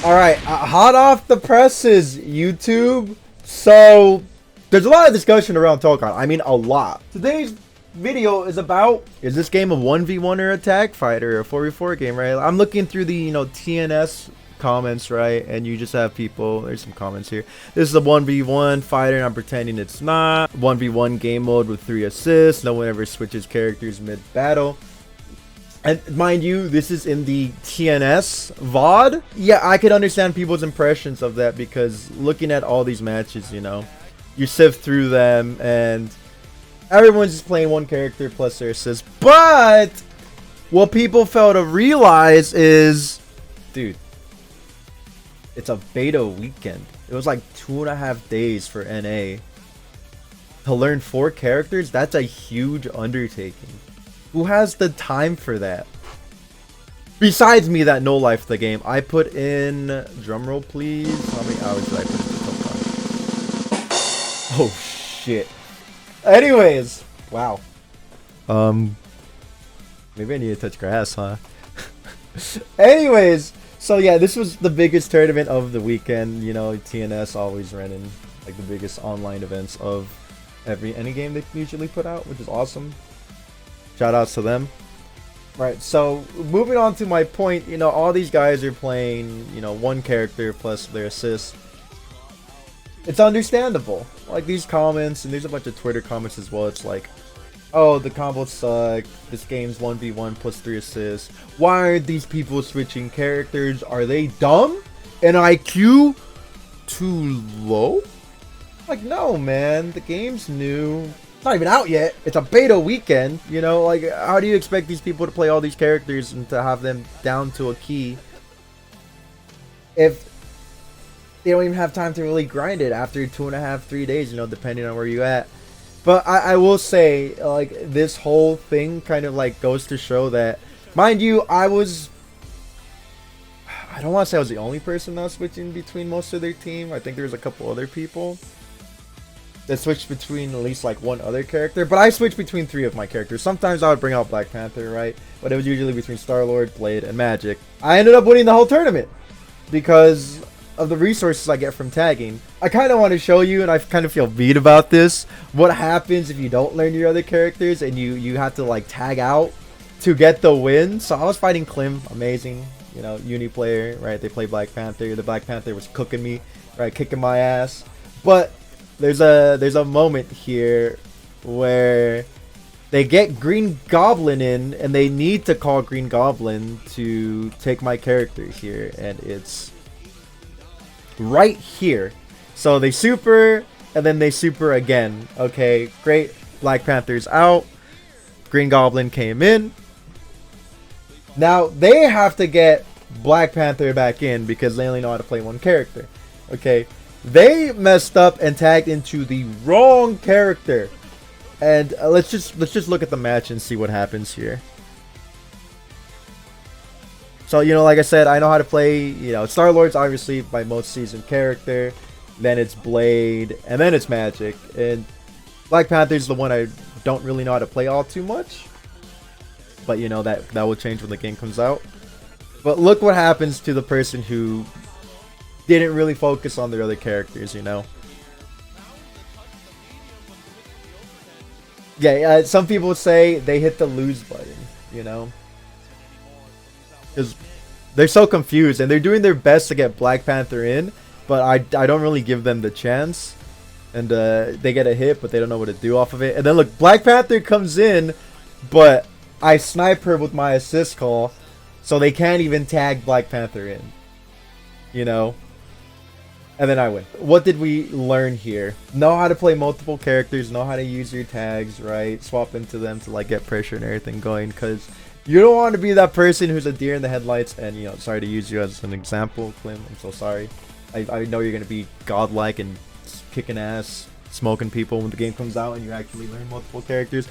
All right, hot off the presses, YouTube. So there's a lot of discussion around Tokon. I mean, a lot. Today's video is about, is this game a 1v1 or a tag fight or a 4v4 game, right? I'm looking through the, TNS comments, right? And you just have people, there's some comments here. This is a 1v1 fighter and I'm pretending it's not. 1v1 game mode with 3 assists. No one ever switches characters mid-battle. And mind you, this is in the TNS VOD. Yeah, I could understand people's impressions of that because looking at all these matches, you sift through them and everyone's just playing one character plus their assists. But what people fail to realize is, dude, it's a beta weekend. It was like 2.5 days for NA. To learn 4 characters, that's a huge undertaking. Who has the time for that? Besides me that no life the game. I put in, drumroll please, how many hours did I put into Tokon? Oh shit. Anyways, wow. Maybe I need to touch grass, huh? Anyways, so yeah, this was the biggest tournament of the weekend. TNS always running like the biggest online events of any game they usually put out, which is awesome. Shout outs to them. Right, so moving on to my point, all these guys are playing, one character plus their assists. It's understandable. Like these comments, and there's a bunch of Twitter comments as well. It's like, oh, the combos suck. This game's 1v1 plus 3 assists. Why aren't these people switching characters? Are they dumb? And IQ too low? Like, no, man. The game's new. It's not even out yet. It's a beta weekend, like how do you expect these people to play all these characters and to have them down to a key if they don't even have time to really grind it after 2.5-3 days, depending on where you at. But I will say, like, this whole thing kind of like goes to show that, mind you, I don't want to say I was the only person that was switching between most of their team. I think there's a couple other people that switched between at least like one other character, but I switched between 3 of my characters. Sometimes I would bring out Black Panther, right? But it was usually between Star-Lord, Blade, and Magic. I ended up winning the whole tournament because of the resources I get from tagging. I kind of want to show you, and I kind of feel beat about this, what happens if you don't learn your other characters and you have to like tag out to get the win. So I was fighting Klim, amazing, uni player, right? They play Black Panther. The Black Panther was cooking me, right? Kicking my ass. But there's a moment here where they get Green Goblin in and they need to call Green Goblin to take my character here, and it's right here. So they super and then they super again. Okay, great. Black Panther's out. Green Goblin came in. Now they have to get Black Panther back in because they only know how to play one character. Okay. They messed up and tagged into the wrong character, and let's just look at the match and see what happens here. So like I said, I know how to play. Star-Lord's obviously my most seasoned character. Then it's Blade, and then it's Magic, and Black Panther's the one I don't really know how to play all too much. But that will change when the game comes out. But look what happens to the person who didn't really focus on their other characters, Yeah, some people say they hit the lose button, because they're so confused and they're doing their best to get Black Panther in, but I don't really give them the chance, and they get a hit, but they don't know what to do off of it. And then look, Black Panther comes in, but I snipe her with my assist call, so they can't even tag Black Panther in, And then I win. What did we learn here? Know how to play multiple characters, know how to use your tags, right? Swap into them to like get pressure and everything going, because you don't want to be that person who's a deer in the headlights. And sorry to use you as an example, Klim, I'm so sorry. I know you're gonna be godlike and kicking ass, smoking people when the game comes out and you actually learn multiple characters,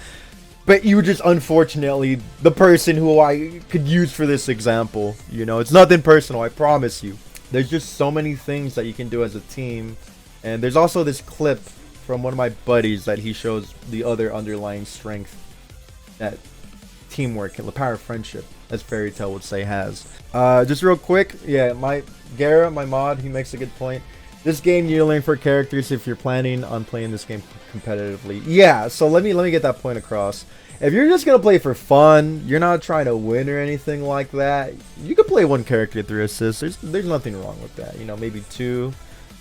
but you were just unfortunately the person who I could use for this example. It's nothing personal, I promise you. There's just so many things that you can do as a team. And there's also this clip from one of my buddies that he shows the other underlying strength that teamwork, the power of friendship, as Fairy Tail would say, has. Just real quick, yeah, Gara, my mod, he makes a good point. This game, you're learning for characters if you're planning on playing this game competitively. Yeah, so let me get that point across. If you're just gonna play for fun, you're not trying to win or anything like that, you can play one character 3 assists. There's nothing wrong with that. You know, maybe 2.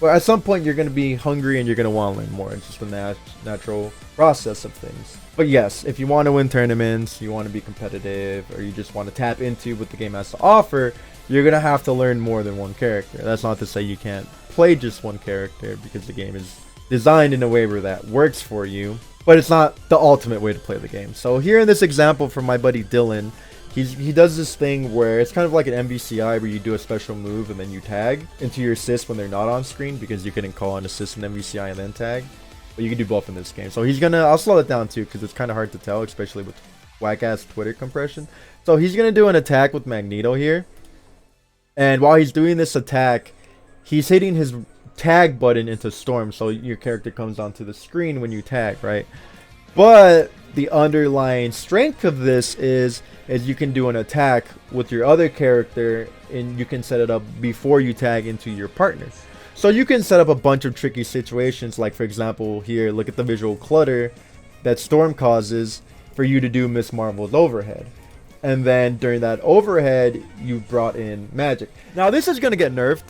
But at some point, you're gonna be hungry and you're gonna want to learn more. It's just the natural process of things. But yes, if you want to win tournaments, you want to be competitive, or you just want to tap into what the game has to offer, you're gonna have to learn more than one character. That's not to say you can't play just one character, because the game is designed in a way where that works for you, but it's not the ultimate way to play the game. So here in this example from my buddy Dylan, he does this thing where it's kind of like an MVCI where you do a special move and then you tag into your assist when they're not on screen, because you couldn't call an assist in MVCI and then tag, but you can do both in this game. So he's gonna, I'll slow it down too because it's kind of hard to tell, especially with whack ass Twitter compression. So he's gonna do an attack with Magneto here, and while he's doing this attack, he's hitting his tag button into Storm, so your character comes onto the screen when you tag, right? But the underlying strength of this is you can do an attack with your other character, and you can set it up before you tag into your partner. So you can set up a bunch of tricky situations, like for example here, look at the visual clutter that Storm causes for you to do Miss Marvel's overhead. And then during that overhead, you brought in magic. Now this is going to get nerfed.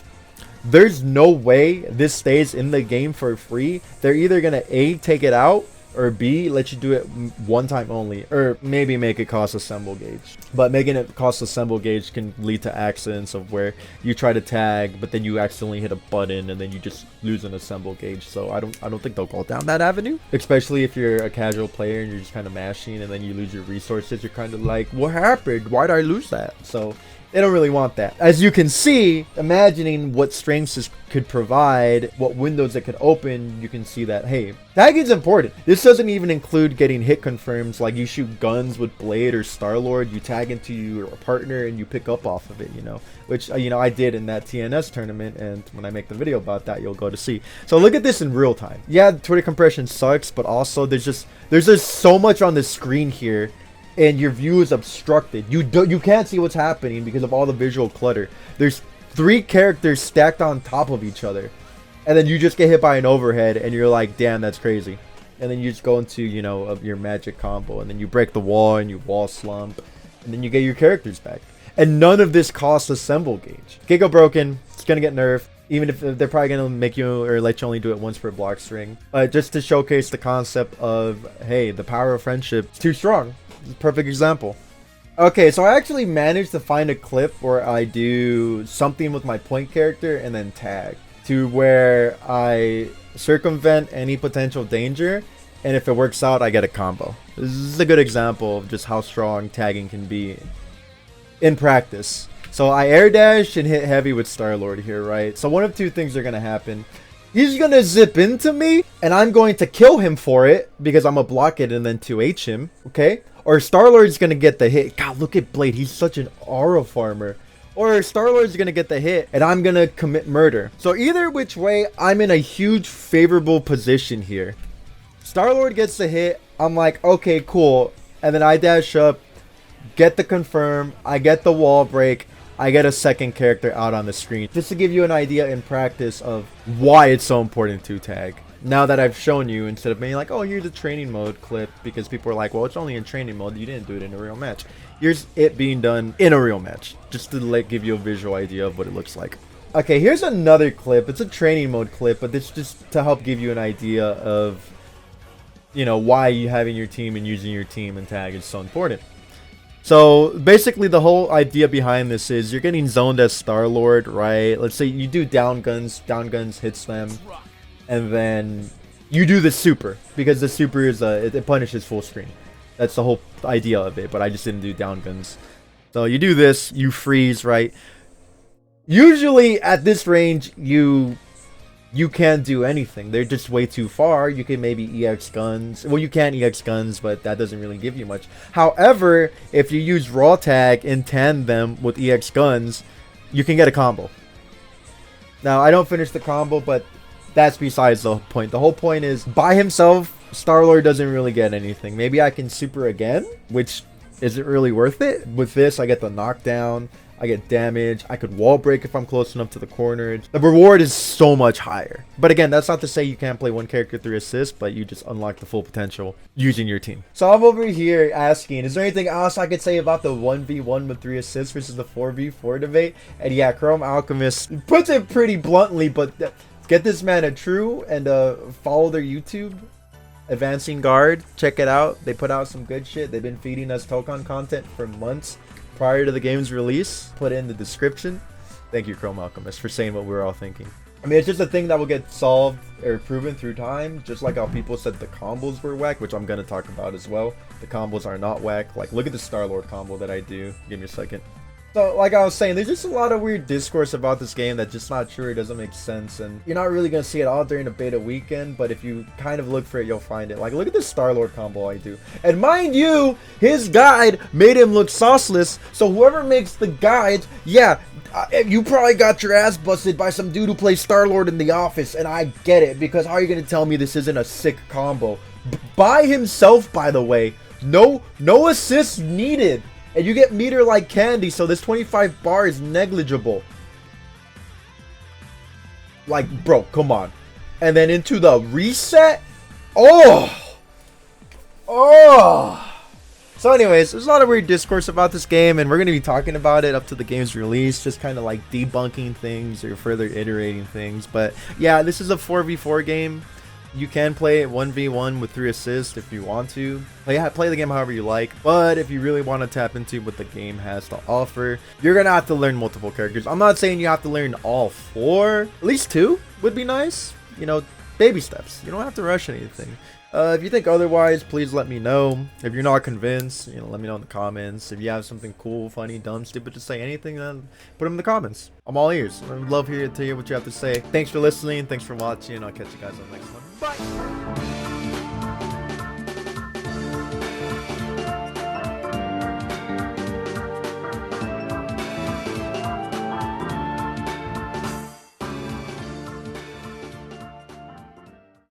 There's no way this stays in the game for free. They're either going to A, take it out, or B, let you do it one time only, or maybe make it cost a symbol gauge. But making it cost a symbol gauge can lead to accidents of where you try to tag, but then you accidentally hit a button and then you just lose an assemble gauge. So I don't think they'll go down that avenue, especially if you're a casual player and you're just kind of mashing and then you lose your resources. You're kind of like, what happened? Why did I lose that? So they don't really want that. As you can see, imagining what strengths this could provide, what windows it could open, you can see that, hey, tagging is important. This doesn't even include getting hit confirms, like you shoot guns with Blade or Star-Lord, you tag into your partner and you pick up off of it, you know, which, you know, I did in that TNS tournament, and when I make the video about that, you'll go to see. So look at this in real time. Yeah, Twitter compression sucks, but also there's just so much on the screen here, and your view is obstructed. You can't see what's happening because of all the visual clutter. There's 3 characters stacked on top of each other, and then you just get hit by an overhead and you're like, damn, that's crazy. And then you just go into, you know, your magic combo, and then you break the wall and you wall slump, and then you get your characters back. And none of this costs a symbol gauge. Giga broken, it's gonna get nerfed, even if they're probably gonna make you or let you only do it once per block string. Just to showcase the concept of, hey, the power of friendship is too strong. Perfect example. Okay, so I actually managed to find a clip where I do something with my point character and then tag, to where I circumvent any potential danger, and if it works out, I get a combo. This is a good example of just how strong tagging can be in practice. So I air dash and hit heavy with Star-Lord here, right? So one of 2 things are gonna happen. He's gonna zip into me, and I'm going to kill him for it, because I'm gonna block it and then 2H him, okay? Or Star-Lord's gonna get the hit. God, look at Blade, he's such an aura farmer. Or Star-Lord's gonna get the hit, and I'm gonna commit murder. So either which way, I'm in a huge favorable position here. Star-Lord gets the hit, I'm like, okay, cool. And then I dash up, get the confirm, I get the wall break, I get a second character out on the screen. Just to give you an idea in practice of why it's so important to tag. Now that I've shown you, instead of being like, oh, here's a training mode clip, because people are like, well, it's only in training mode, you didn't do it in a real match. Here's it being done in a real match, just to give you a visual idea of what it looks like. Okay, here's another clip. It's a training mode clip, but it's just to help give you an idea of, you know, why you having your team and using your team and tag is so important. So basically the whole idea behind this is you're getting zoned as Star-Lord, right? Let's say you do down guns hits them, and then you do the super, because the super is it punishes full screen. That's the whole idea of it, but I just didn't do down guns. So you do this, you freeze, right? Usually at this range you can't do anything. They're just way too far. You can maybe EX guns. Well, you can EX guns, but that doesn't really give you much. However, if you use raw tag in tandem with EX guns, you can get a combo. Now, I don't finish the combo, but that's besides the point. The whole point is, by himself, Star-Lord doesn't really get anything. Maybe I can super again, which Is it really worth it? With this, I get the knockdown, I get damage, I could wall break if I'm close enough to the corner. The reward is so much higher. But again, that's not to say you can't play one character 3 assists, but you just unlock the full potential using your team. So I'm over here asking, is there anything else I could say about the 1v1 with 3 assists versus the 4v4 debate? And yeah, Chrome Alchemist puts it pretty bluntly, but get this man a true and follow their YouTube. Advancing Guard, check it out. They put out some good shit. They've been feeding us Tokon content for months prior to the game's release. Put it in the description. Thank you, Chrome Alchemist, for saying what we were all thinking. I mean, it's just a thing that will get solved or proven through time, just like how people said the combos were whack, which I'm going to talk about as well. The combos are not whack. Like, look at the Star-Lord combo that I do. Give me a second. So, like I was saying, there's just a lot of weird discourse about this game that just not sure, it doesn't make sense, and you're not really going to see it all during the beta weekend, but if you kind of look for it, you'll find it. Like, look at this Star-Lord combo I do. And mind you, his guide made him look sauceless, so whoever makes the guide, yeah, you probably got your ass busted by some dude who plays Star-Lord in the office, and I get it, because how are you going to tell me this isn't a sick combo? By himself, by the way, no assists needed. And you get meter like candy, so this 25 bar is negligible. Like, bro, come on. And then into the reset? Oh! So anyways, there's a lot of weird discourse about this game, and we're going to be talking about it up to the game's release, just kind of like debunking things or further iterating things. But yeah, this is a 4v4 game. You can play it 1v1 with 3 assists if you want to. Play the game however you like. But if you really want to tap into what the game has to offer, you're going to have to learn multiple characters. I'm not saying you have to learn all 4. At least 2 would be nice. You know, baby steps. You don't have to rush anything. If you think otherwise, please let me know. If you're not convinced, you know, let me know in the comments. If you have something cool, funny, dumb, stupid to say, anything, then put them in the comments. I'm all ears. I would love to hear what you have to say. Thanks for listening. Thanks for watching. I'll catch you guys on the next one. Bye.